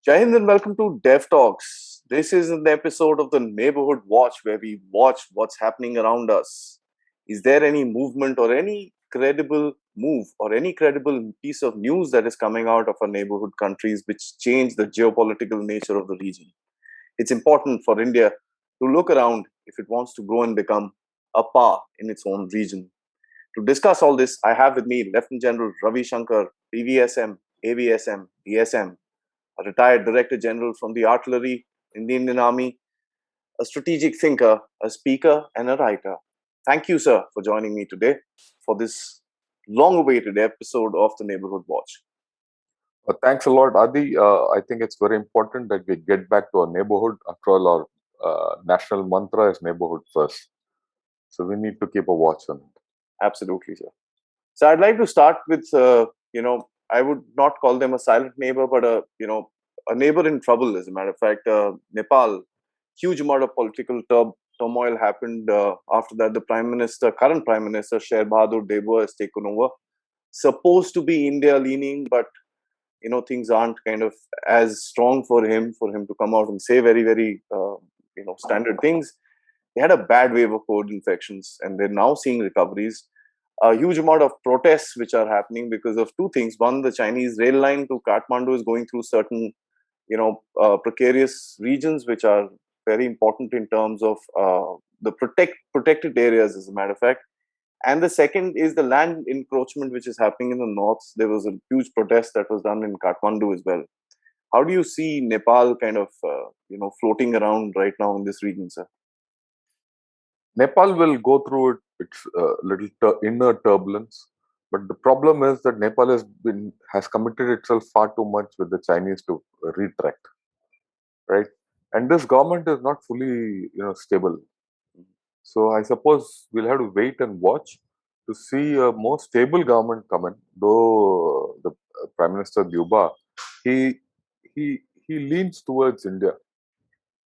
Jai Hind and welcome to Dev Talks. This is an episode of the Neighborhood Watch where we watch what's happening around us. Is there any movement or any credible move or any credible piece of news that is coming out of our neighborhood countries which change the geopolitical nature of the region? It's important for India to look around if it wants to grow and become a power in its own region. To discuss all this, I have with me Lieutenant General Ravi Shankar, PVSM, AVSM, DSM, a retired Director General from the Artillery in the Indian Army, a strategic thinker, a speaker, and a writer. Thank you, sir, for joining me today for this long awaited episode of the Neighborhood Watch. Thanks a lot, Adi. I think it's very important that we get back to our neighborhood. After all, our national mantra is neighborhood first. So we need to keep a watch on it. Absolutely, sir. So I'd like to start with, I would not call them a silent neighbor, but a neighbor in trouble. As a matter of fact, Nepal, huge amount of political turmoil happened after that. Current Prime Minister Sher Bahadur Debo has taken over. Supposed to be India leaning, but things aren't kind of as strong for him to come out and say very very standard things. They had a bad wave of COVID infections, and they're now seeing recoveries. A huge amount of protests which are happening because of two things. One, the Chinese rail line to Kathmandu is going through certain, precarious regions which are very important in terms of the protected areas, as a matter of fact. And the second is the land encroachment which is happening in the north. There was a huge protest that was done in Kathmandu as well. How do you see Nepal kind of, floating around right now in this region, sir? Nepal will go through its inner turbulence, but the problem is that Nepal has committed itself far too much with the Chinese to retract, right? And this government is not fully, stable. So I suppose we'll have to wait and watch to see a more stable government come in. Though the Prime Minister Duba, he he leans towards India,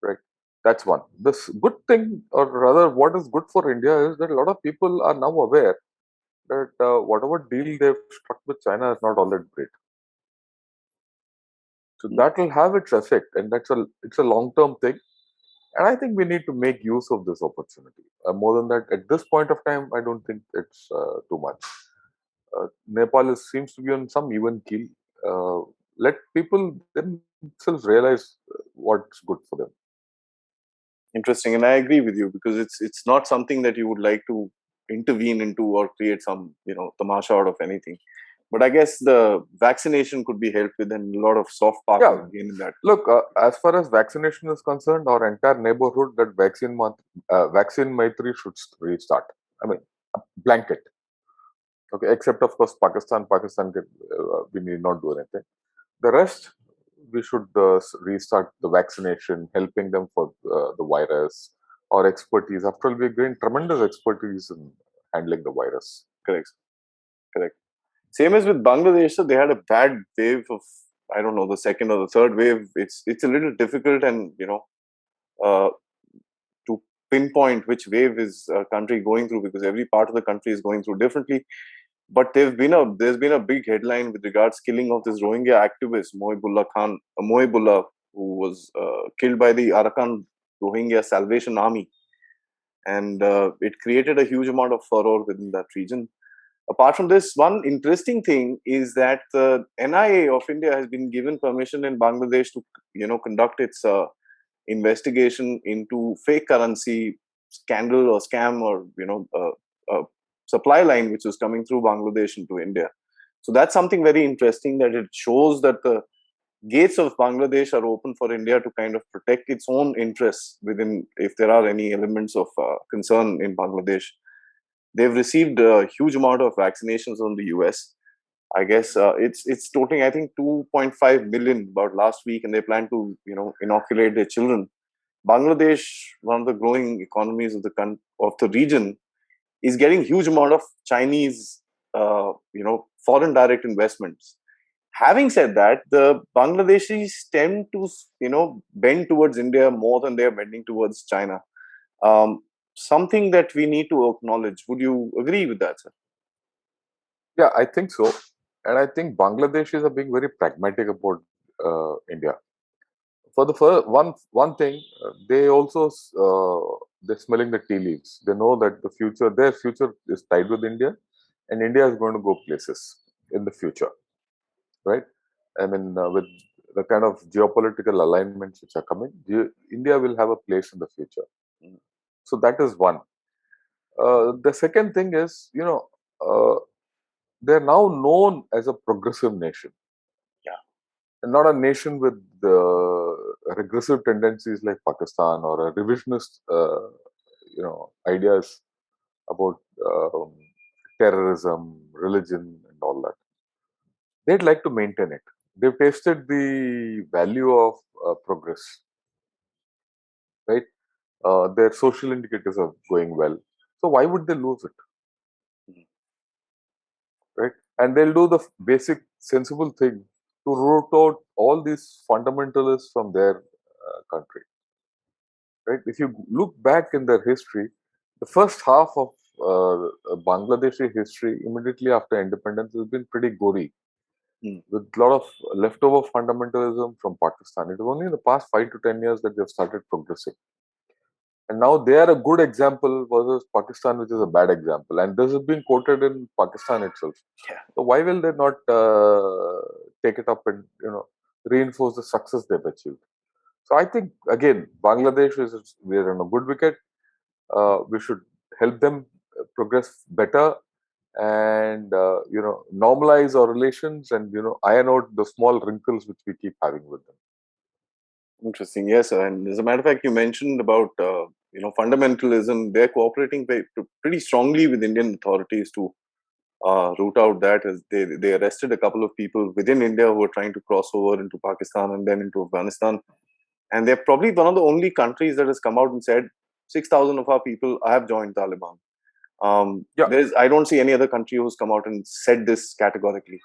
right? That's one. This good thing, or rather, what is good for India is that a lot of people are now aware that whatever deal they've struck with China is not all that great. So that will have its effect, and it's a long term thing. And I think we need to make use of this opportunity. More than that, at this point of time, I don't think it's too much. Seems to be on some even keel. Let people themselves realize what's good for them. Interesting, and I agree with you because it's not something that you would like to intervene into or create some tamasha out of anything. But I guess the vaccination could be helped with, and a lot of soft power Yeah, again in that. look, as far as vaccination is concerned, our entire neighborhood, that vaccine Maitri should restart. I mean, a blanket. Okay, except of course Pakistan. We need not do anything. The rest, we should restart the vaccination, helping them for the virus or expertise. After all, we gained tremendous expertise in handling the virus. Correct, correct. Same as with Bangladesh, so they had a bad wave of, I don't know, the second or the third wave. It's a little difficult, and uh, to pinpoint which wave is a country going through because every part of the country is going through differently. But there's been a big headline with regards killing of this Rohingya activist Mohibullah, who was killed by the Arakan Rohingya Salvation Army, and it created a huge amount of furor within that region. Apart from this, one interesting thing is that the NIA of India has been given permission in Bangladesh to conduct its investigation into fake currency scandal or scam or supply line which is coming through Bangladesh into India. So that's something very interesting, that it shows that the gates of Bangladesh are open for India to kind of protect its own interests within, if there are any elements of concern in Bangladesh. They've received a huge amount of vaccinations from the US. I guess it's totaling, I think, 2.5 million about last week, and they plan to inoculate their children. Bangladesh, one of the growing economies of the region, is getting huge amount of Chinese, foreign direct investments. Having said that, the Bangladeshis tend to, bend towards India more than they are bending towards China. Something that we need to acknowledge. Would you agree with that, sir? Yeah, I think so. And I think Bangladeshis are being very pragmatic about India. for the first one thing, they also they're smelling the tea leaves. They know that their future is tied with India, and India is going to go places in the future, right? I mean, with the kind of geopolitical alignments which are coming, India will have a place in the future. Mm. So that is one. The second thing is, uh, they're now known as a progressive nation, Yeah. and not a nation with regressive tendencies like Pakistan or a revisionist, ideas about terrorism, religion, and all that. They'd like to maintain it. They've tasted the value of progress, right? Their social indicators are going well. So why would they lose it, Mhm. right? And they'll do the basic sensible thing to root out all these fundamentalists from their country, right? If you look back in their history, the first half of Bangladeshi history immediately after independence has been pretty gory, Mm. with a lot of leftover fundamentalism from Pakistan. It was only in the past 5 to 10 years that they've started progressing. And now they are a good example versus Pakistan, which is a bad example. And this has been quoted in Pakistan itself. Yeah. So why will they not take it up and reinforce the success they've achieved? So I think again, Bangladesh we're on a good wicket. We should help them progress better and normalize our relations and iron out the small wrinkles which we keep having with them. Interesting. Yes, and as a matter of fact, you mentioned about fundamentalism. They're cooperating pretty strongly with Indian authorities to root out that. As they arrested a couple of people within India who were trying to cross over into Pakistan and then into Afghanistan. And they're probably one of the only countries that has come out and said 6,000 of our people have joined Taliban. Yeah, I don't see any other country who's come out and said this categorically.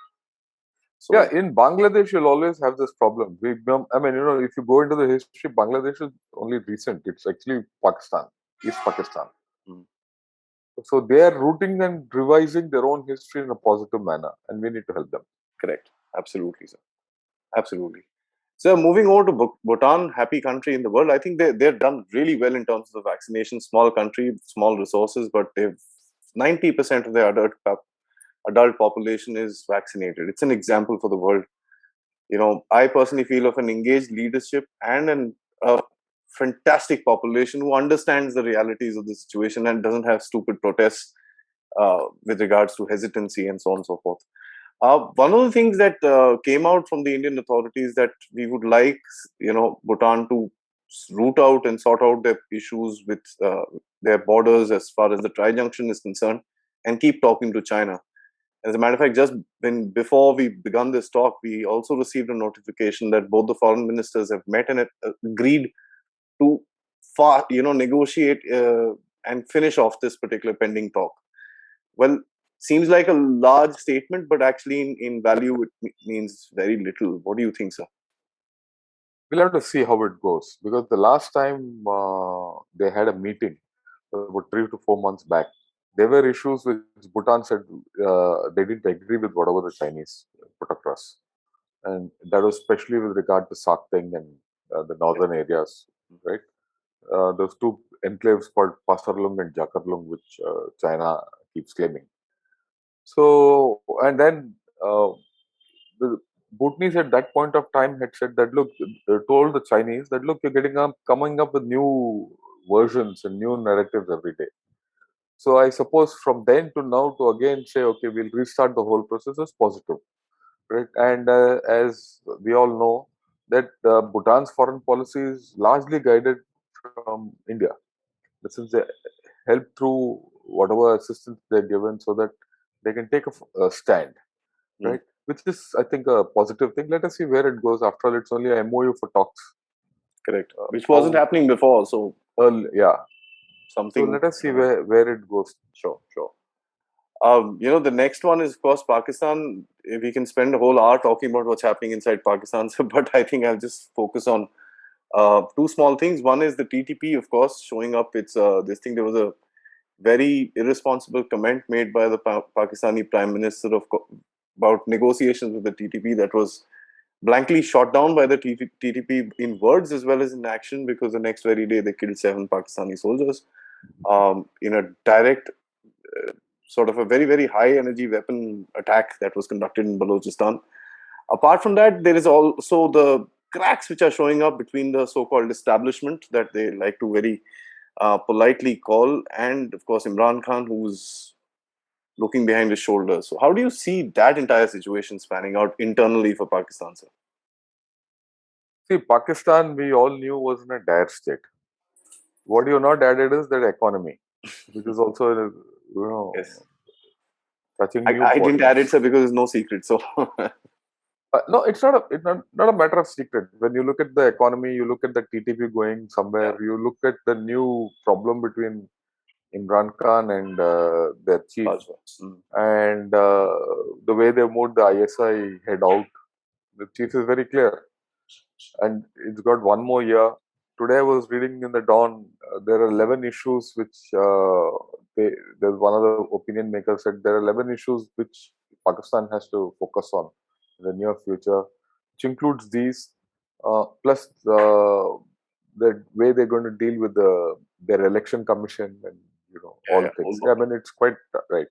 yeah. So In Bangladesh, you'll always have this problem. I mean, if you go into the history, Bangladesh is only recent. It's actually Pakistan, East Pakistan. mm, So they are rooting and revising their own history in a positive manner, and we need to help them. correct, absolutely, sir, absolutely. So moving over to Bhutan, happy country in the world. I think they're done really well in terms of the vaccination. Small country, small resources, but they've 90% of their adult population is vaccinated. It's an example for the world. I personally feel of an engaged leadership and a fantastic population who understands the realities of the situation and doesn't have stupid protests with regards to hesitancy and so on and so forth. One of the things that came out from the Indian authorities that we would like, Bhutan to root out and sort out their issues with their borders as far as the tri-junction is concerned, and keep talking to China. As a matter of fact, just before we begun this talk, we also received a notification that both the foreign ministers have met and agreed to negotiate and finish off this particular pending talk. Well, seems like a large statement, but actually in value, it means very little. What do you think, sir? We'll have to see how it goes because the last time they had a meeting about 3 to 4 months back, there were issues which Bhutan said they didn't agree with whatever the Chinese put across, and that was especially with regard to Sakteng and the northern areas, right? Those two enclaves called Pasarlung and Jakarlung, which China keeps claiming. So, and then the Bhutanese at that point of time had said that, look, told the Chinese that, look, you're coming up with new versions and new narratives every day. So I suppose from then to now to again say, okay, we'll restart the whole process is positive, right? And as we all know, that Bhutan's foreign policy is largely guided from India, since they help through whatever assistance they're given so that they can take a stand, Mm, right? Which is, I think, a positive thing. Let us see where it goes. After all, it's only a MOU for talks. correct. Which wasn't How happening before. So yeah. So something. let us see where it goes. Sure, sure. The next one is, of course, Pakistan. We can spend a whole hour talking about what's happening inside Pakistan, but I think I'll just focus on two small things. One is the TTP, of course, showing up. It's this thing. There was a very irresponsible comment made by the Pakistani Prime Minister about negotiations with the TTP that was blankly shot down by the TTP in words as well as in action, because the next very day they killed 7 Pakistani soldiers in a direct sort of a very, very high energy weapon attack that was conducted in Balochistan. Apart from that, there is also the cracks which are showing up between the so-called establishment that they like to very politely call, and of course Imran Khan, who's looking behind his shoulder. So how do you see that entire situation spanning out internally for Pakistan, sir? See, Pakistan, we all knew was in a dire state. What you not added is that economy, which is also, Yes. touching new I didn't add it, points. sir, because there's no secret. So No, it's not a matter of secret. When you look at the economy, you look at the TTP going somewhere, yeah. you look at the new problem between Imran Khan and their chief, Bajwa. and the way they moved the ISI head out, the chief is very clear. And it's got one more year. Today I was reading in the Dawn, there are 11 issues which there's one of the opinion makers said there are 11 issues which Pakistan has to focus on in the near future, which includes these, plus the way they're going to deal with their election commission and all Yeah, things. yeah. I mean, it's quite right.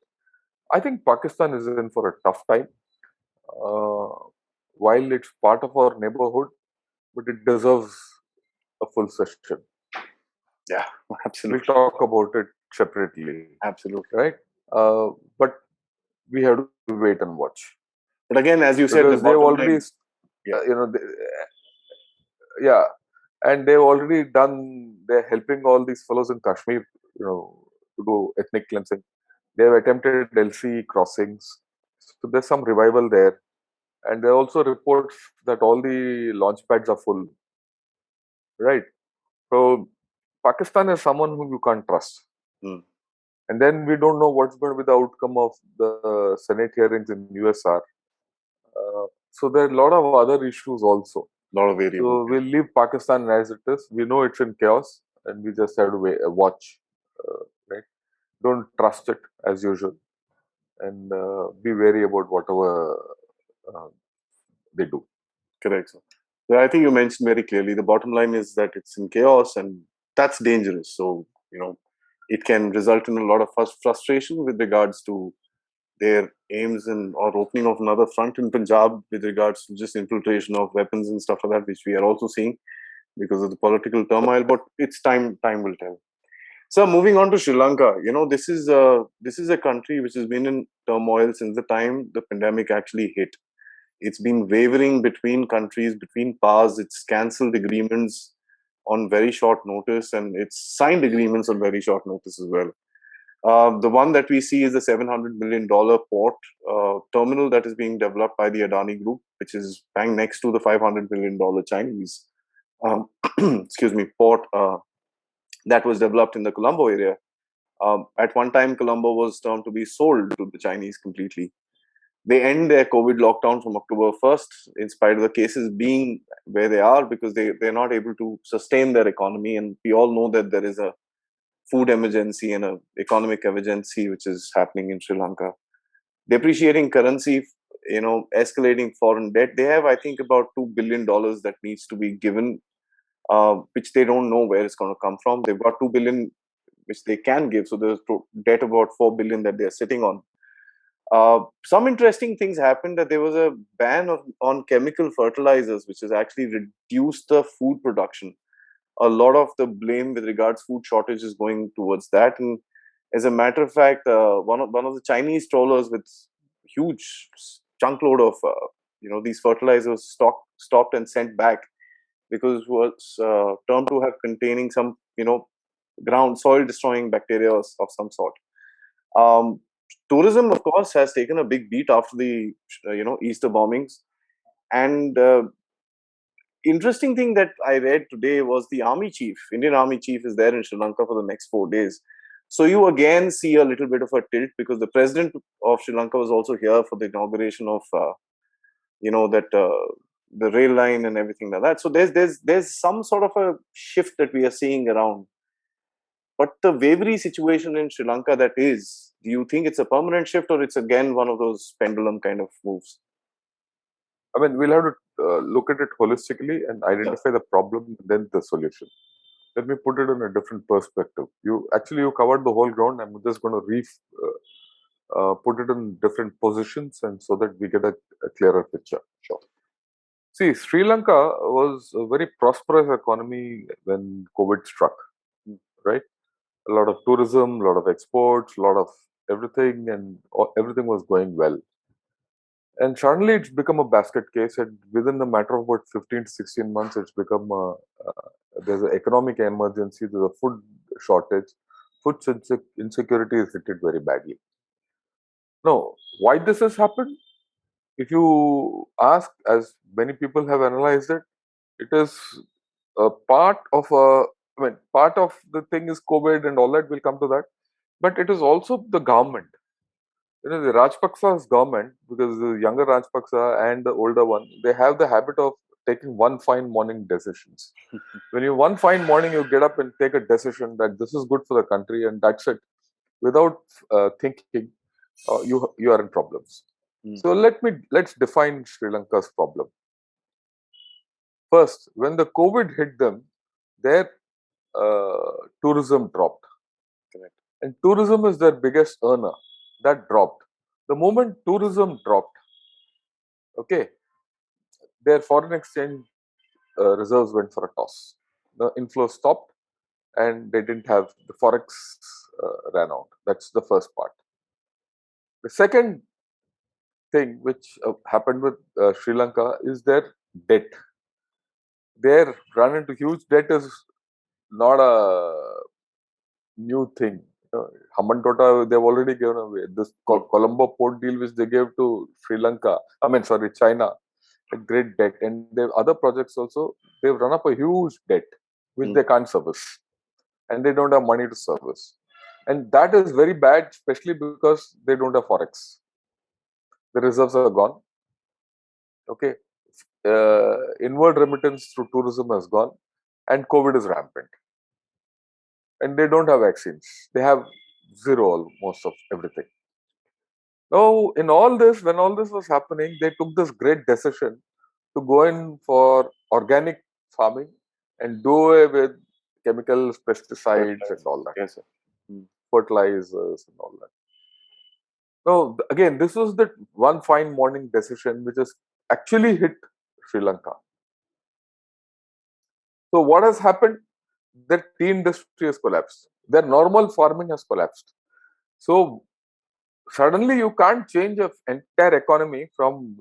I think Pakistan is in for a tough time. Uh, while it's part of our neighborhood, but it deserves a full session. Yeah, We'll absolutely. talk about it separately, Absolutely. right? But we have to wait and watch But again, as you said, the because they've bottom already, line, yeah, yeah, and they've already done. They're helping all these fellows in Kashmir, to do ethnic cleansing. They've attempted LC crossings, so there's some revival there. And there are also reports that all the launch pads are full, right? So Pakistan is someone whom you can't trust. mm, And then we don't know what's going to be the outcome of the Senate hearings in USR. So there are a lot of other issues also. lot of variables. So we'll leave Pakistan as it is. We know it's in chaos, and we just have to watch. Right? Don't trust it as usual, and be wary about whatever uh, they do. Correct. Sir. So I think you mentioned very clearly the bottom line is that it's in chaos, and that's dangerous. So, it can result in a lot of frustration with regards to their aims and or opening of another front in Punjab with regards to just infiltration of weapons and stuff like that, which we are also seeing because of the political turmoil. But it's time will tell. So moving on to Sri Lanka, this is a country which has been in turmoil since the time the pandemic actually hit. It's been wavering between countries, between powers. It's cancelled agreements on very short notice, and it's signed agreements on very short notice as well. The one that we see is the $700 million port terminal that is being developed by the Adani Group, which is bang next to the $500 million Chinese, excuse me, port that was developed in the Colombo area. At one time, Colombo was termed to be sold to the Chinese completely. They end their COVID lockdown from October 1st, in spite of the cases being where they are, because they're not able to sustain their economy. And we all know that there is a food emergency and an economic emergency which is happening in Sri Lanka. Depreciating currency, escalating foreign debt. They have, I think, about $2 billion that needs to be given, which they don't know where it's going to come from. They've got $2 billion which they can give, so there's debt about $4 billion that they're sitting on. Some interesting things happened, that there was a ban on chemical fertilizers, which has actually reduced the food production. A lot of the blame with regards food shortage is going towards that. And as a matter of fact, one of the Chinese trawlers with huge chunk load of these fertilizers stopped and sent back because it was termed to have containing some ground soil destroying bacteria of some sort. Um, Tourism, of course, has taken a big beat after the Easter bombings. And interesting thing that I read today was the army chief, Indian army chief, is there in Sri Lanka for the next 4 days. So you again see a little bit of a tilt, because the president of Sri Lanka was also here for the inauguration of that the rail line and everything like that. So there's some sort of a shift that we are seeing around. But the wavery situation in Sri Lanka, that is, do you think it's a permanent shift, or it's again one of those pendulum kind of moves? I mean, we'll have to look at it holistically and identify the problem and then the solution. Let me put it in a different perspective. You covered the whole ground. I'm just going to put it in different positions and so that we get a clearer picture. Sure. See, Sri Lanka was a very prosperous economy when COVID struck, right? A lot of tourism, a lot of exports, a lot of everything, and everything was going well. And suddenly it's become a basket case, and within a matter of about 15 to 16 months, it's become there's an economic emergency, there's a food shortage, food insecurity is hit it very badly. Now, why this has happened? If you ask, as many people have analyzed it, it is a part of part of the thing is COVID and all that. We'll come to that, but it is also the government. You know, the Rajpaksa's government, because the younger Rajpaksa and the older one, they have the habit of taking one fine morning decisions. When you one fine morning you get up and take a decision that this is good for the country and that's it, without thinking, you are in problems. So let's define Sri Lanka's problem. First, when the COVID hit them, their tourism dropped. Correct. And tourism is their biggest earner. That dropped. The moment tourism dropped, okay, their foreign exchange reserves went for a toss. The inflow stopped and they didn't have the forex ran out. That's the first part. The second thing which happened with Sri Lanka is their debt. Their run into huge debt is not a new thing. Hambantota, they've already given away. This Colombo port deal which they gave to China, a great debt. And they have other projects also, they've run up a huge debt which they can't service. And they don't have money to service. And that is very bad, especially because they don't have forex. The reserves are gone. Okay. Inward remittance through tourism has gone. And COVID is rampant. And they don't have vaccines. They have zero almost of everything. Now, in all this, when all this was happening, they took this great decision to go in for organic farming and do away with chemicals, pesticides, and all that. Yes, sir. Fertilizers and all that. Now, again, this was the one fine morning decision which has actually hit Sri Lanka. So, what has happened? Their tea industry has collapsed. Their normal farming has collapsed. So, suddenly you can't change an entire economy from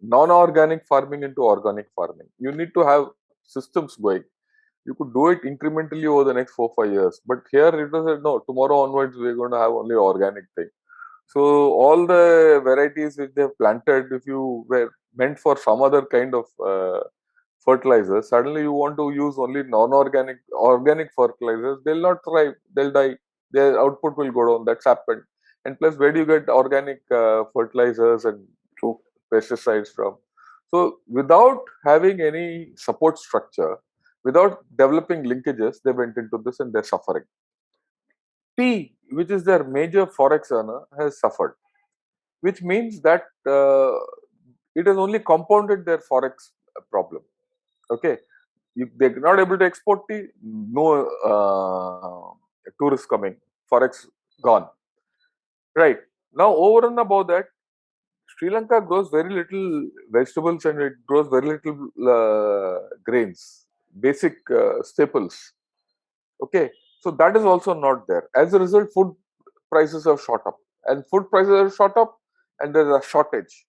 non-organic farming into organic farming. You need to have systems going. You could do it incrementally over the next 4-5 years, but here it was no, tomorrow onwards we're going to have only organic thing. So all the varieties which they have planted, if you were meant for some other kind of fertilizers, suddenly you want to use only non-organic, organic fertilizers, they'll not thrive, they'll die, their output will go down. That's happened. And plus, where do you get organic fertilizers and pesticides from? So without having any support structure, without developing linkages, they went into this and they're suffering. Tea, which is their major forex earner, has suffered, which means that it has only compounded their forex problem. Okay, they're not able to export tea, no tourists coming, forex gone. Right, now over and above that, Sri Lanka grows very little vegetables and it grows very little grains, basic staples. Okay, so that is also not there. As a result, food prices have shot up, and food prices have shot up, and there is a shortage.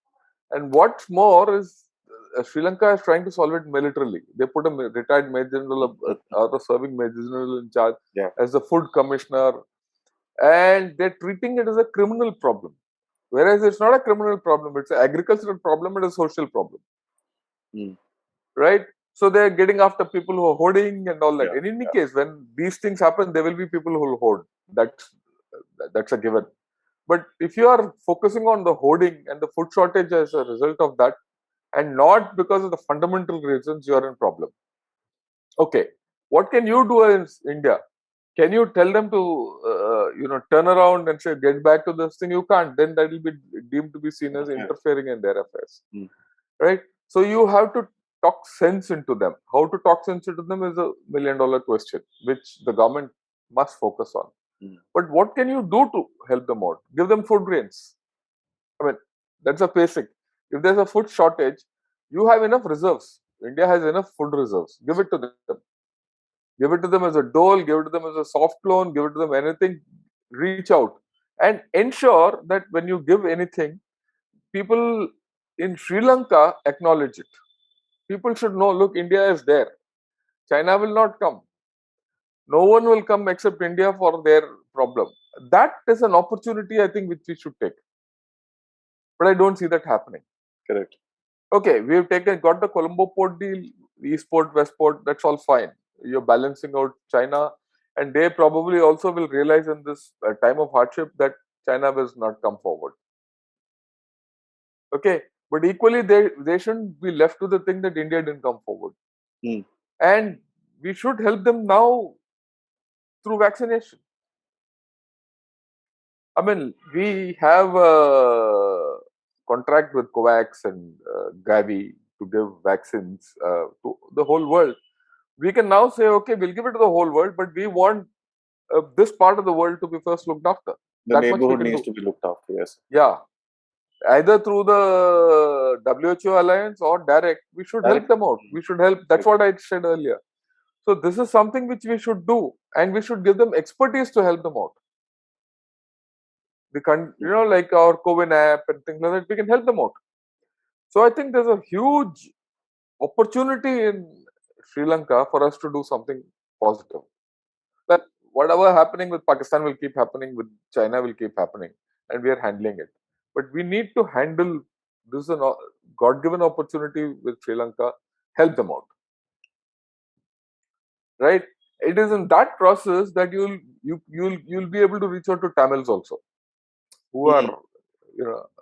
And what's more is Sri Lanka is trying to solve it militarily. They put a retired major general or a serving major general in charge as the food commissioner, and they're treating it as a criminal problem. Whereas it's not a criminal problem, it's an agricultural problem and a social problem. Right? So they're getting after people who are hoarding and all that. In any case, when these things happen, there will be people who will hoard. That's a given. But if you are focusing on the hoarding and the food shortage as a result of that, and not because of the fundamental reasons, you are in problem. Okay, what can you do in India? Can you tell them to, turn around and say get back to this thing, you can't. Then that will be deemed to be seen as Okay. interfering in their affairs, Mm. right? So you have to talk sense into them. How to talk sense into them is a $1 million question, which the government must focus on. Mm. But what can you do to help them out? Give them food grains. I mean, that's a basic. If there's a food shortage, you have enough reserves. India has enough food reserves. Give it to them. Give it to them as a dole, give it to them as a soft loan, give it to them anything. Reach out and ensure that when you give anything, people in Sri Lanka acknowledge it. People should know, look, India is there. China will not come. No one will come except India for their problem. That is an opportunity, I think, which we should take. But I don't see that happening. Correct. Okay, we've got the Colombo port deal, East Port, West Port, that's all fine. You're balancing out China, and they probably also will realize in this time of hardship that China will not come forward. Okay, but equally they shouldn't be left to the thing that India didn't come forward. Mm. And we should help them now through vaccination. I mean, we have a contract with COVAX and Gavi to give vaccines to the whole world. We can now say, okay, we'll give it to the whole world, but we want this part of the world to be first looked after. The That much we neighborhood can needs do. to be looked after. Yes. Yeah, either through the WHO alliance or direct, we should help them out. We should help. That's what I said earlier. So this is something which we should do, and we should give them expertise to help them out. We can, like our COVID app and things like that, we can help them out. So I think there's a huge opportunity in Sri Lanka for us to do something positive. Well, whatever happening with Pakistan will keep happening, with China will keep happening, and we are handling it. But we need to handle this is a God-given opportunity with Sri Lanka. Help them out, right? It is in that process that you'll be able to reach out to Tamils also, who are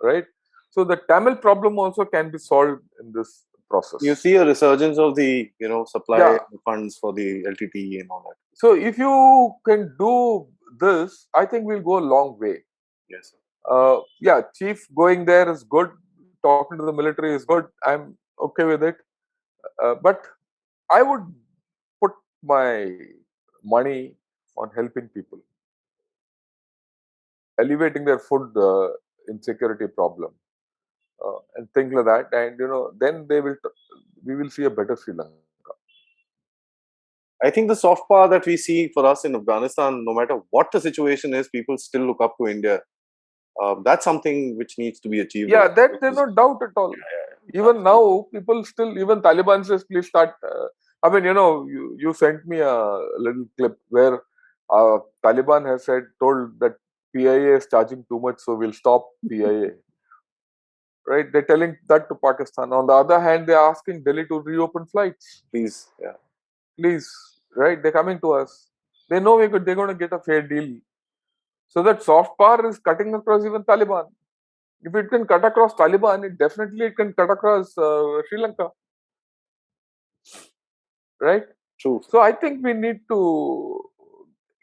right. So the Tamil problem also can be solved in this process. You see a resurgence of the supply funds for the LTTE and all that. So if you can do this, I think we'll go a long way. Yes. Yeah, chief going there is good. Talking to the military is good. I'm okay with it. But I would put my money on helping people, alleviating their food insecurity problem, and things like that. And then we will see a better Sri Lanka. I think the soft power that we see for us in Afghanistan, no matter what the situation is, people still look up to India. That's something which needs to be achieved. Yeah, that there's no doubt at all. Even now, people still, even Taliban says, please start. I mean, you sent me a little clip where Taliban has told that PIA is charging too much, so we'll stop PIA. Right? They're telling that to Pakistan. On the other hand, they're asking Delhi to reopen flights. Please, yeah. Please, right? They're coming to us. They know they're going to get a fair deal. So that soft power is cutting across even Taliban. If it can cut across Taliban, it can cut across Sri Lanka. Right? True. So I think we need to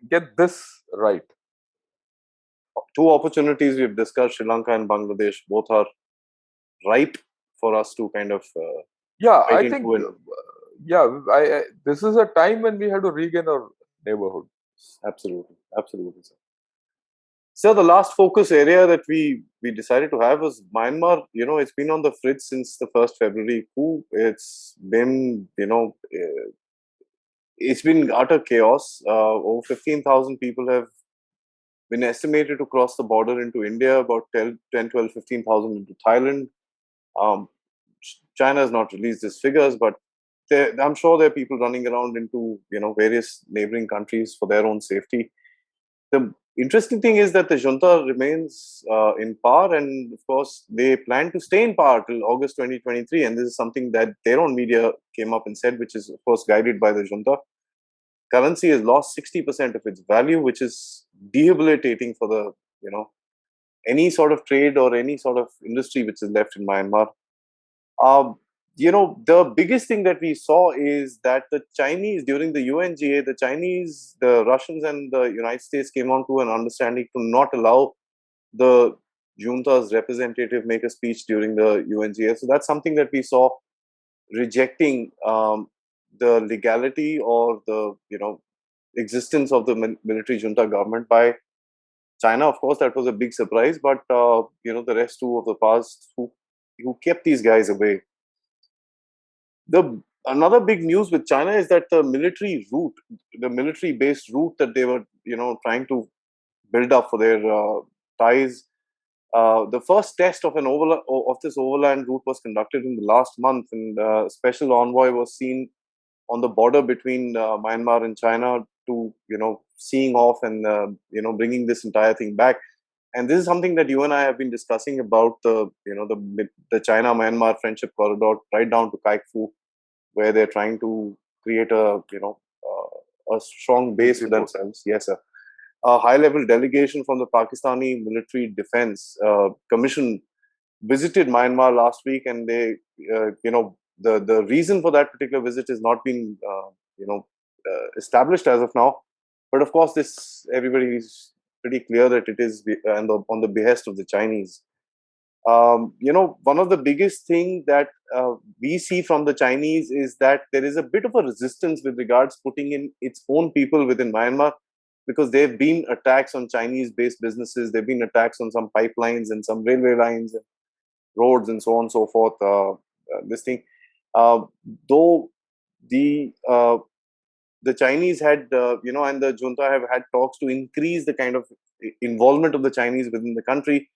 get this right. Two opportunities we've discussed, Sri Lanka and Bangladesh, both are ripe for us to kind of I think this is a time when we have to regain our neighborhood. Absolutely, sir. So the last focus area that we decided to have was Myanmar. It's been on the fridge since the 1st February coup. It's been it's been utter chaos. Over 15,000 people have been estimated to cross the border into India, about 10, 12, 15,000 into Thailand. China has not released these figures, but I'm sure there are people running around into various neighboring countries for their own safety. The interesting thing is that the junta remains in power, and of course they plan to stay in power till August 2023. And this is something that their own media came up and said, which is of course guided by the junta. Currency has lost 60% of its value, which is debilitating for the any sort of trade or any sort of industry which is left in Myanmar. the biggest thing that we saw is that the Chinese, during the UNGA, the Chinese, the Russians, and the United States came on to an understanding to not allow the junta's representative make a speech during the UNGA. So that's something that we saw, rejecting the legality or the existence of the military junta government by China. Of course, that was a big surprise, but the rest too of the past who kept these guys away. The another big news with China is that the military based route that they were trying to build up for their ties. The first test of of this overland route was conducted in the last month, and special envoy was seen on the border between Myanmar and China to seeing off and bringing this entire thing back. And this is something that you and I have been discussing about the China Myanmar friendship corridor right down to Kai Fu, where they're trying to create a strong base for themselves. Yes, sir. A high-level delegation from the Pakistani Military Defense Commission visited Myanmar last week, and they, the reason for that particular visit has not been, established as of now. But of course, this everybody is pretty clear that it is on the behest of the Chinese. One of the biggest thing that we see from the Chinese is that there is a bit of a resistance with regards putting in its own people within Myanmar, because there have been attacks on Chinese-based businesses. There have been attacks on some pipelines and some railway lines and roads and so on and so forth. This thing, though the Chinese had, and the junta have had talks to increase the kind of involvement of the Chinese within the country.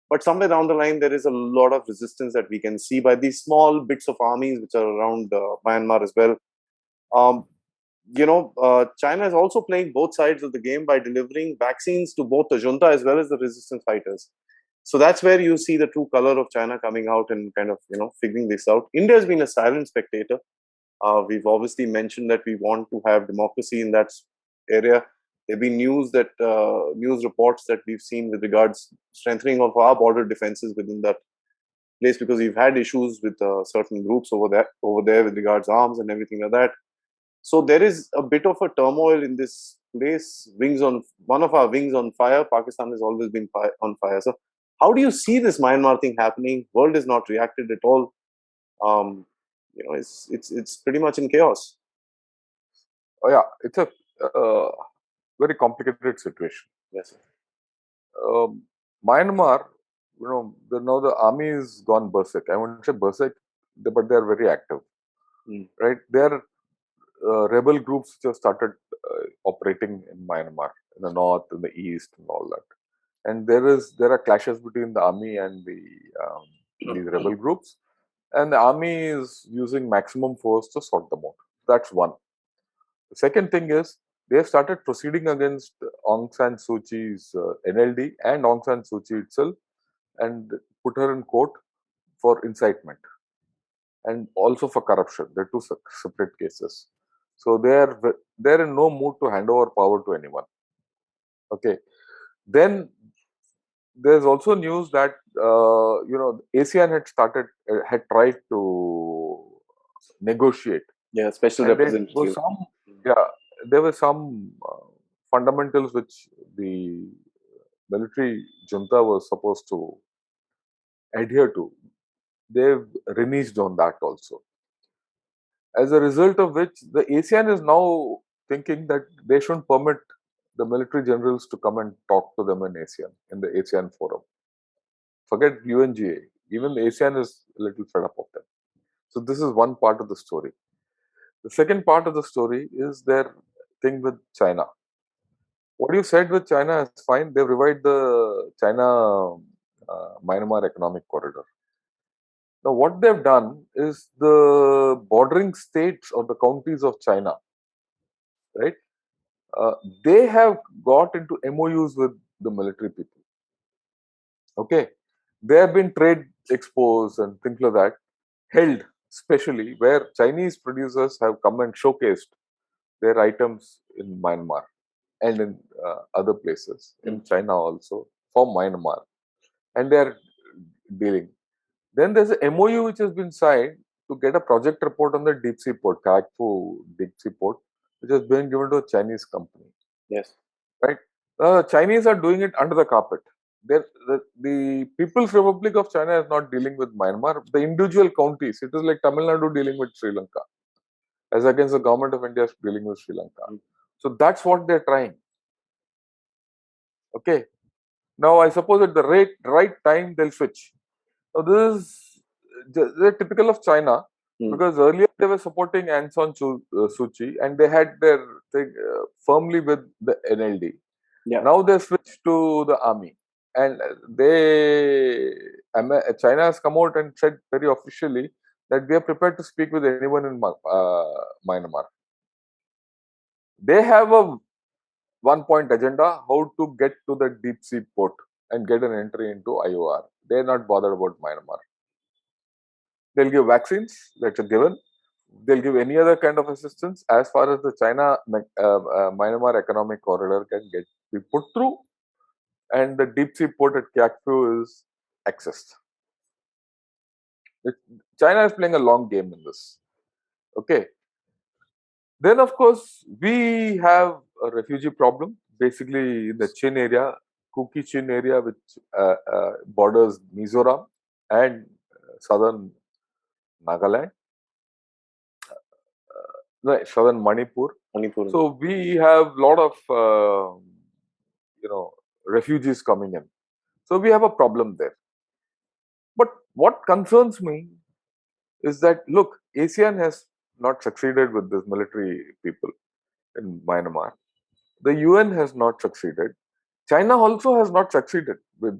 But somewhere down the line, there is a lot of resistance that we can see by these small bits of armies which are around Myanmar as well. Um, China is also playing both sides of the game by delivering vaccines to both the junta as well as the resistance fighters. So that's where you see the true color of China coming out and kind of figuring this out. India has been a silent spectator. We've obviously mentioned that we want to have democracy in that area. There have been news reports that we've seen with regards strengthening of our border defenses within that place, because we've had issues with certain groups over there with regards arms and everything like that. So there is a bit of a turmoil in this place. One of our wings on fire. Pakistan has always been on fire. So how do you see this Myanmar thing happening? World has not reacted at all. Um, it's pretty much in chaos. Oh, yeah, it's a very complicated situation. Yes, sir. Myanmar, now the army is gone berserk. I won't say berserk, but they are very active, right? There are rebel groups which have started operating in Myanmar, in the north, in the east, and all that. And there are clashes between the army and these rebel groups, and the army is using maximum force to sort them out. That's one. The second thing is they have started proceeding against Aung San Suu Kyi's NLD and Aung San Suu Kyi itself, and put her in court for incitement and also for corruption. They're two separate cases. So they're in no mood to hand over power to anyone. Okay. Then there's also news that ASEAN had tried to negotiate. Yeah, special representative. There were some fundamentals which the military junta was supposed to adhere to. They've reneged on that also. As a result of which, the ASEAN is now thinking that they shouldn't permit the military generals to come and talk to them in the ASEAN forum. Forget UNGA. Even the ASEAN is a little fed up of them. So this is one part of the story. The second part of the story is their thing with China. What you said with China is fine. They've revived the China Myanmar economic corridor. Now, what they've done is the bordering states or the counties of China, right? They have got into MOUs with the military people. Okay, there have been trade expos and things like that held, especially where Chinese producers have come and showcased their items in Myanmar and in other places, in China also, for Myanmar, and they are dealing. Then there's a MOU which has been signed to get a project report on the deep sea port, Kayak-Fu deep sea port, which has been given to a Chinese company. Yes. Right? Chinese are doing it under the carpet. The People's Republic of China is not dealing with Myanmar. The individual counties, it is like Tamil Nadu dealing with Sri Lanka, as against the government of India dealing with Sri Lanka. So that's what they're trying. Okay. Now I suppose at the right time they'll switch. Now this is they're typical of China because earlier they were supporting Aung San Suu Kyi and they had their thing firmly with the NLD. Yeah. Now they switched to the army, and China has come out and said very officially that we are prepared to speak with anyone in Myanmar. They have a one-point agenda: how to get to the deep sea port and get an entry into IOR. They're not bothered about Myanmar. They'll give vaccines, that's a given. They'll give any other kind of assistance as far as the China Myanmar economic corridor can be put through, and the deep sea port at Kayak-Fu is accessed. China is playing a long game in this. Okay. Then, of course, we have a refugee problem, basically in the Chin area, Kuki Chin area, which borders Mizoram and southern Nagaland, southern Manipur. So we have a lot of refugees coming in. So we have a problem there. But what concerns me is that, look, ASEAN has not succeeded with this military people in Myanmar. The UN has not succeeded. China also has not succeeded with,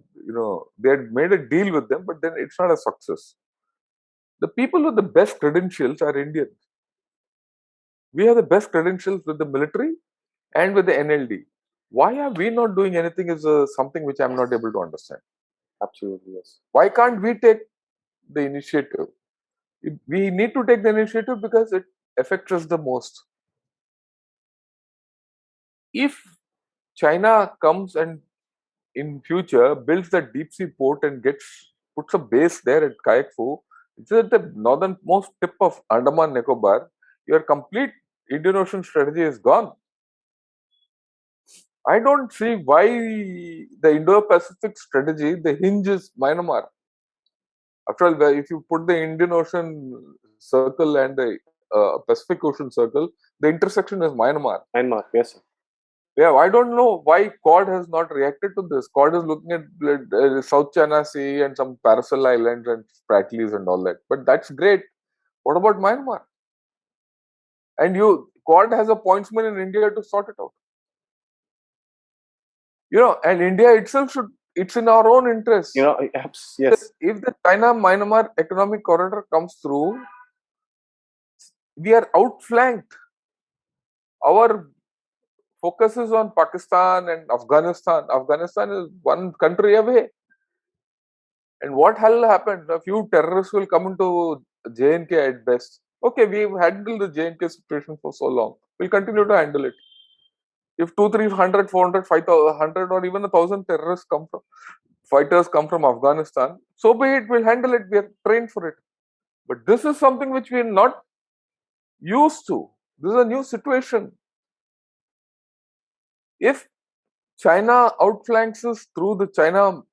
they had made a deal with them, but then it's not a success. The people with the best credentials are Indians. We have the best credentials with the military and with the NLD. Why are we not doing anything is something which I'm not able to understand. Absolutely, yes. Why can't we take the initiative? We need to take the initiative because it affects us the most. If China comes and in future builds the deep sea port and puts a base there at Kayak-Fu, it's at the northernmost tip of Andaman Nicobar, your complete Indian Ocean strategy is gone. I don't see why the Indo-Pacific strategy, the hinge is Myanmar. After all, if you put the Indian Ocean circle and the Pacific Ocean circle, the intersection is Myanmar. Myanmar, yes, sir. Yeah, I don't know why Quad has not reacted to this. Quad is looking at South China Sea and some Paracel Islands and Spratlys and all that. But that's great. What about Myanmar? And Quad has a pointsman in India to sort it out. And India itself it's in our own interest. Yes. If the China-Myanmar economic corridor comes through, we are outflanked. Our focus is on Pakistan and Afghanistan. Afghanistan is one country away. And what hell happened? A few terrorists will come into J&K at best. Okay, we've handled the J&K situation for so long. We'll continue to handle it. If 200, 300, 400, 500 or even 1,000 fighters come from Afghanistan, so be it, we'll handle it. We are trained for it. But this is something which we are not used to. This is a new situation. If China outflanks us through the China-Myanmar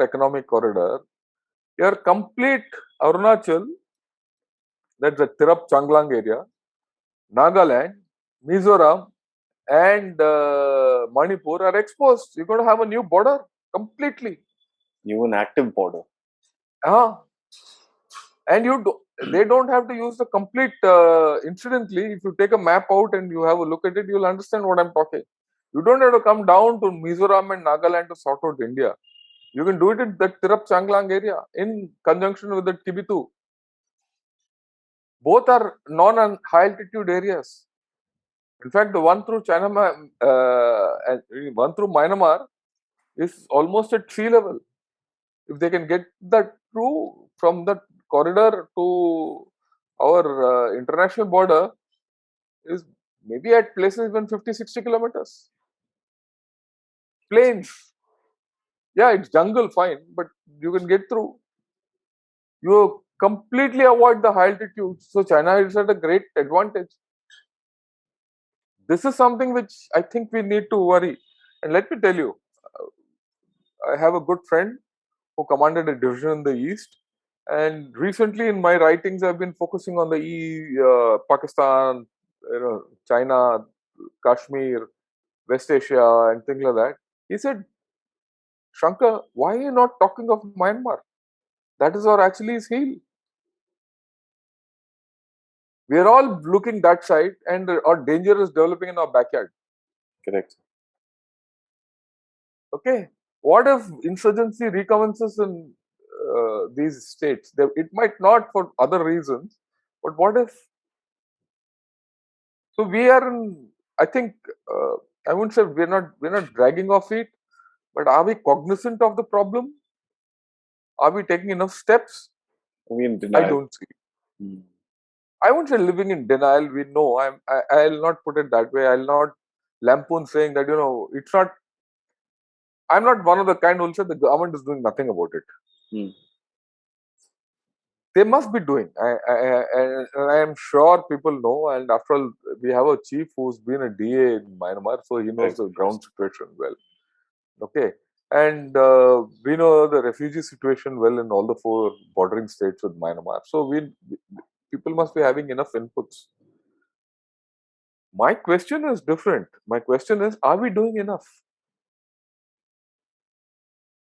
economic corridor, your complete Arunachal, that's the Tirap Changlang area, Nagaland, Mizoram, and Manipur are exposed. You're going to have a new border completely. New and active border. And they don't have to use the complete, incidentally, if you take a map out and you have a look at it, you'll understand what I'm talking. You don't have to come down to Mizoram and Nagaland to sort out India. You can do it in the Tirap Changlang area in conjunction with the Kibitu. Both are non and high altitude areas. In fact, the one through one through Myanmar is almost at sea level. If they can get that through from the corridor to our international border, is maybe at places even 50-60 kilometers. Plains. Yeah, it's jungle, fine, but you can get through. You completely avoid the high altitude. So China is at a great advantage. This is something which I think we need to worry. And let me tell you, I have a good friend who commanded a division in the east. And recently, in my writings, I've been focusing on the Pakistan, China, Kashmir, West Asia, and things like that. He said, Shankar, why are you not talking of Myanmar? That is our Achilles heel. We are all looking that side, and our danger is developing in our backyard. Correct. Okay, what if insurgency recommences in these states? It might not for other reasons, but what if? So we are in. I think I wouldn't say we're not dragging our feet, but are we cognizant of the problem? Are we taking enough steps? We in I denial. don't see. Hmm. I won't say living in denial. We know. I'll not put it that way. I'll not lampoon saying that it's not. I'm not one of the kind who will say the government is doing nothing about it. Hmm. They must be doing. I am sure people know. And after all, we have a chief who's been a DA in Myanmar, so he knows Right. the ground situation well. Okay, and we know the refugee situation well in all the 4 bordering states with Myanmar. So people must be having enough inputs. My question is different. My question is, are we doing enough?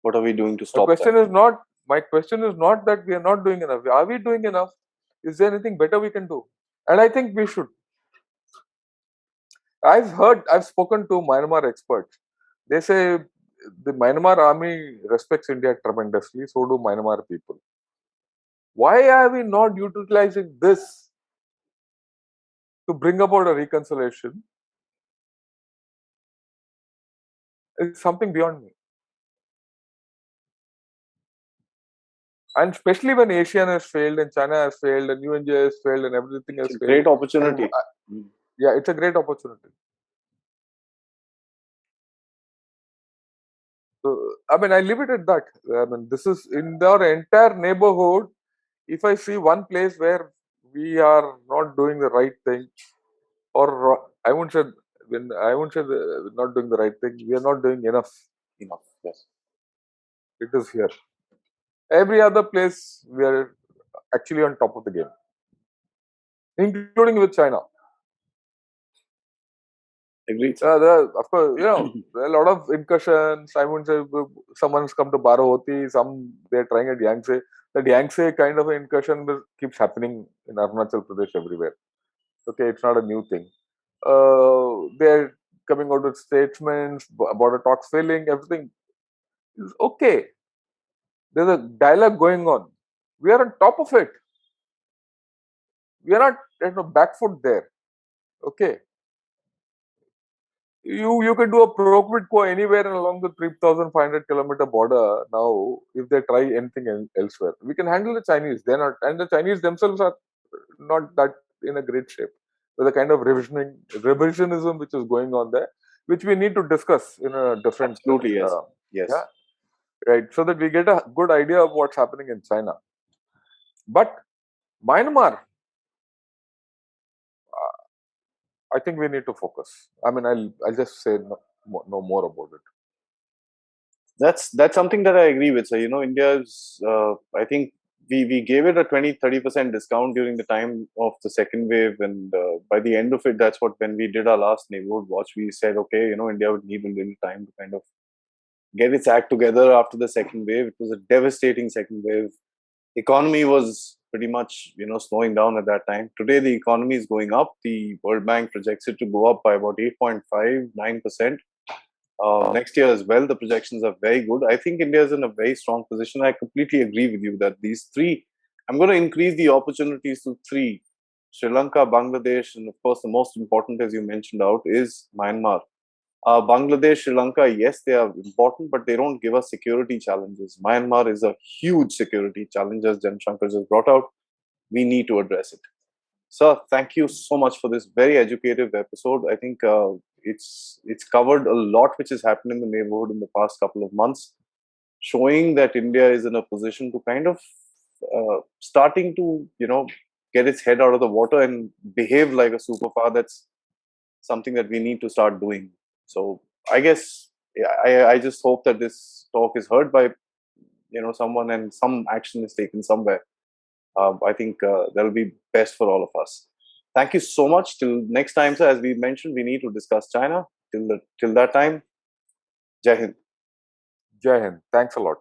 What are we doing to My stop question that? is not. My question is not that we are not doing enough. Are we doing enough? Is there anything better we can do? And I think we should. I've spoken to Myanmar experts. They say the Myanmar army respects India tremendously. So do Myanmar people. Why are we not utilizing this to bring about a reconciliation? It's something beyond me. And especially when ASEAN has failed and China has failed and UNJ has failed and everything has It's a failed. great opportunity. And, yeah, it's a great opportunity. So, I mean, I leave it at that. I mean, this is in our entire neighborhood. If I see one place where we are not doing the right thing, or I won't say we're not doing the right thing. We are not doing enough. Enough. Yes. It is here. Every other place we are actually on top of the game, including with China. Agreed. Of course, there are a lot of incursions. I wouldn't say someone's come to Barohoti, they're trying at Yangtze. That Yangtze kind of incursion keeps happening in Arunachal Pradesh everywhere. Okay, it's not a new thing. They're coming out with statements, border talks failing, everything is okay. There's a dialogue going on. We are on top of it. We are not back foot there. Okay. You can do a pro quid quo anywhere along the 3,500-kilometer border now if they try anything elsewhere. We can handle the Chinese. They're not, and the Chinese themselves are not that in a great shape with the kind of revisionism which is going on there, which we need to discuss in a different. Absolutely. Yes. Yes. Yeah, right. So that we get a good idea of what's happening in China. But Myanmar, I think we need to focus. I mean, I'll just say no more about it. That's something that I agree with. So India's. I think we gave it a 20-30% discount during the time of the second wave, and by the end of it, that's what when we did our last neighborhood watch, we said, okay, India would need a little time to kind of get its act together after the second wave. It was a devastating second wave. Economy was pretty much slowing down at that time. Today the economy is going up. The World Bank projects it to go up by about 8.59%. Next year as well, the projections are very good. I think India is in a very strong position. I completely agree with you that these 3, I'm going to increase the opportunities to 3: Sri Lanka, Bangladesh, and of course the most important, as you mentioned out, is Myanmar. Bangladesh, Sri Lanka, yes, they are important, but they don't give us security challenges. Myanmar is a huge security challenge, as Jan Shankar just brought out. We need to address it. Sir, thank you so much for this very educative episode. I think it's covered a lot which has happened in the neighborhood in the past couple of months, showing that India is in a position to kind of starting to, get its head out of the water and behave like a superpower. That's something that we need to start doing. So I guess, yeah, I just hope that this talk is heard by, someone, and some action is taken somewhere. I think that'll be best for all of us. Thank you so much. Till next time, sir. As we mentioned, we need to discuss China. Till that time, Jai Hind. Jai Hind. Thanks a lot.